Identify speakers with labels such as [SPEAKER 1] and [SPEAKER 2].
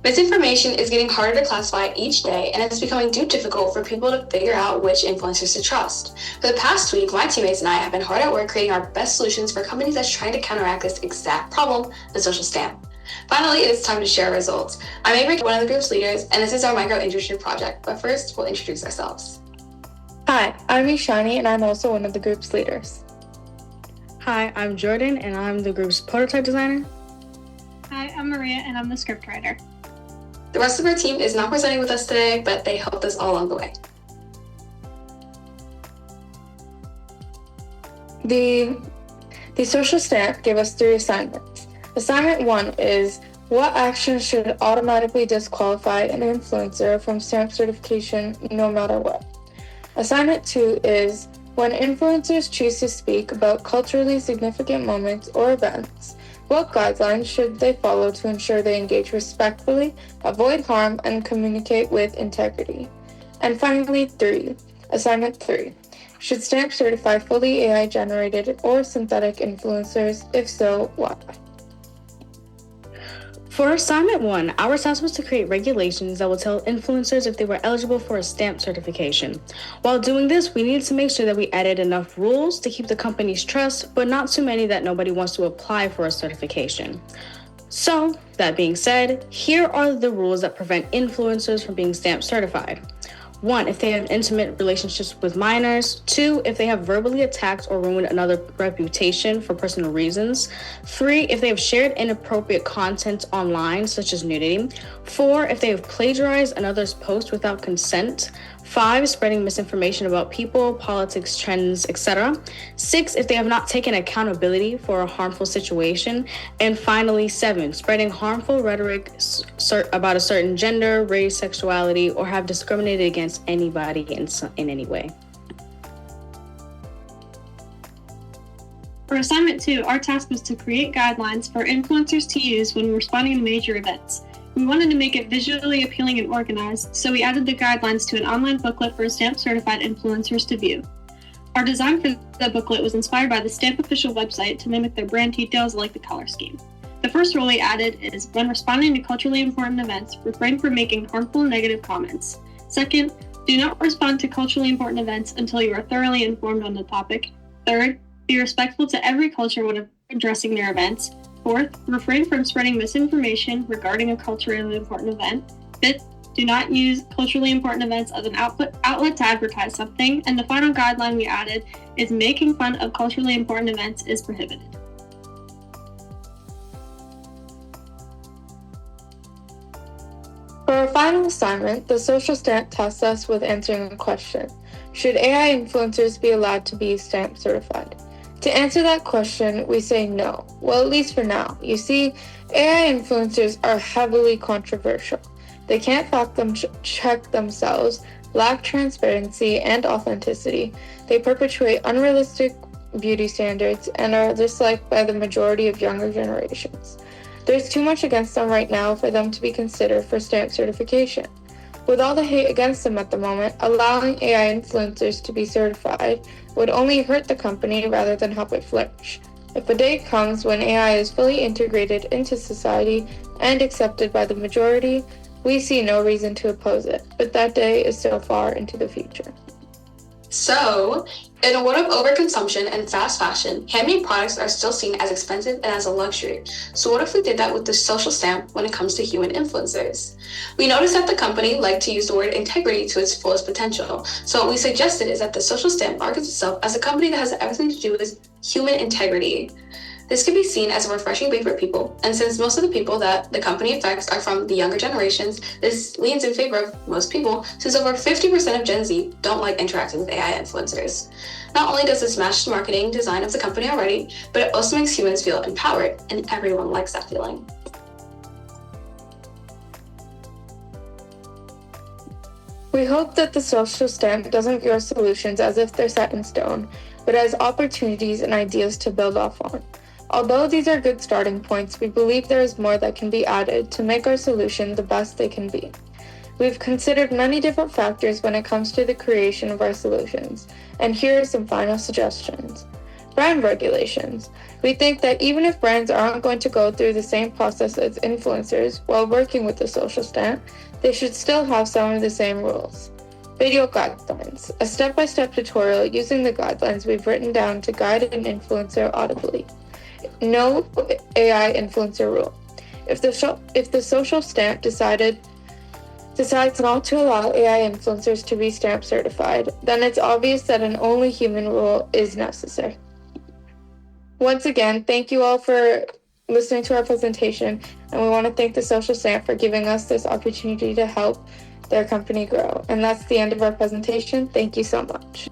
[SPEAKER 1] Misinformation is getting harder to classify each day, and it's becoming too difficult for people to figure out which influencers to trust. For the past week, my teammates and I have been hard at work creating our best solutions for companies that's trying to counteract this exact problem, the social stamp. Finally, it's time to share results. I'm Avery, one of the group's leaders, and this is our Micro-Internship project. But first, we'll introduce ourselves.
[SPEAKER 2] Hi, I'm Ishani, and I'm also one of the group's leaders.
[SPEAKER 3] Hi, I'm Jordyn, and I'm the group's prototype designer.
[SPEAKER 4] Hi, I'm Maria, and I'm the scriptwriter.
[SPEAKER 1] The rest of our team is not presenting with us today, but they helped us all along the way.
[SPEAKER 2] The social stamp gave us 3 assignments. Assignment 1 is what actions should automatically disqualify an influencer from stamp certification no matter what. Assignment 2 is when influencers choose to speak about culturally significant moments or events, what guidelines should they follow to ensure they engage respectfully, avoid harm, and communicate with integrity? And finally, Assignment 3. Should stamp certify fully AI-generated or synthetic influencers? If so, why?
[SPEAKER 3] For assignment 1, our task was to create regulations that will tell influencers if they were eligible for a stamp certification. While doing this, we needed to make sure that we added enough rules to keep the company's trust, but not too many that nobody wants to apply for a certification. So, that being said, here are the rules that prevent influencers from being stamp certified. 1, if they have intimate relationships with minors. 2, if they have verbally attacked or ruined another reputation for personal reasons. 3, if they have shared inappropriate content online, such as nudity. 4, if they have plagiarized another's post without consent. 5, spreading misinformation about people, politics, trends, etc. 6, if they have not taken accountability for a harmful situation. And finally, 7, spreading harmful rhetoric about a certain gender, race, sexuality, or have discriminated against anybody in any way.
[SPEAKER 4] For assignment 2, our task was to create guidelines for influencers to use when responding to major events. We wanted to make it visually appealing and organized, so we added the guidelines to an online booklet for stamp-certified influencers to view. Our design for the booklet was inspired by the Stamp official website to mimic their brand details like the color scheme. The first rule we added is, when responding to culturally important events, refrain from making harmful and negative comments. Second, do not respond to culturally important events until you are thoroughly informed on the topic. Third, be respectful to every culture when addressing their events. Fourth, refrain from spreading misinformation regarding a culturally important event. Fifth, do not use culturally important events as an outlet to advertise something. And the final guideline we added is making fun of culturally important events is prohibited.
[SPEAKER 2] For our final assignment, the social stamp tests us with answering a question. Should AI influencers be allowed to be stamp certified? To answer that question, we say no. Well, at least for now. You see, AI influencers are heavily controversial. They can't check themselves, lack transparency and authenticity. They perpetuate unrealistic beauty standards and are disliked by the majority of younger generations. There's too much against them right now for them to be considered for stamp certification. With all the hate against them at the moment, allowing AI influencers to be certified would only hurt the company rather than help it flourish. If a day comes when AI is fully integrated into society and accepted by the majority, we see no reason to oppose it, but that day is still far into the future.
[SPEAKER 1] So, in a world of overconsumption and fast fashion, handmade products are still seen as expensive and as a luxury. So what if we did that with the social stamp when it comes to human influencers? We noticed that the company liked to use the word integrity to its fullest potential. So what we suggested is that the social stamp markets itself as a company that has everything to do with human integrity. This can be seen as a refreshing way for people, and since most of the people that the company affects are from the younger generations, this leans in favor of most people, since over 50% of Gen Z don't like interacting with AI influencers. Not only does this match the marketing design of the company already, but it also makes humans feel empowered, and everyone likes that feeling.
[SPEAKER 2] We hope that the social stamp doesn't view our solutions as if they're set in stone, but as opportunities and ideas to build off on. Although these are good starting points, we believe there is more that can be added to make our solution the best they can be. We've considered many different factors when it comes to the creation of our solutions, and here are some final suggestions. Brand regulations. We think that even if brands aren't going to go through the same process as influencers while working with the social stamp, they should still have some of the same rules. Video guidelines. A step-by-step tutorial using the guidelines we've written down to guide an influencer audibly. No AI influencer rule. If the social stamp decides not to allow AI influencers to be stamp certified, then it's obvious that an only human rule is necessary. Once again, thank you all for listening to our presentation, and we want to thank the Social Stamp for giving us this opportunity to help their company grow. And that's the end of our presentation. Thank you so much.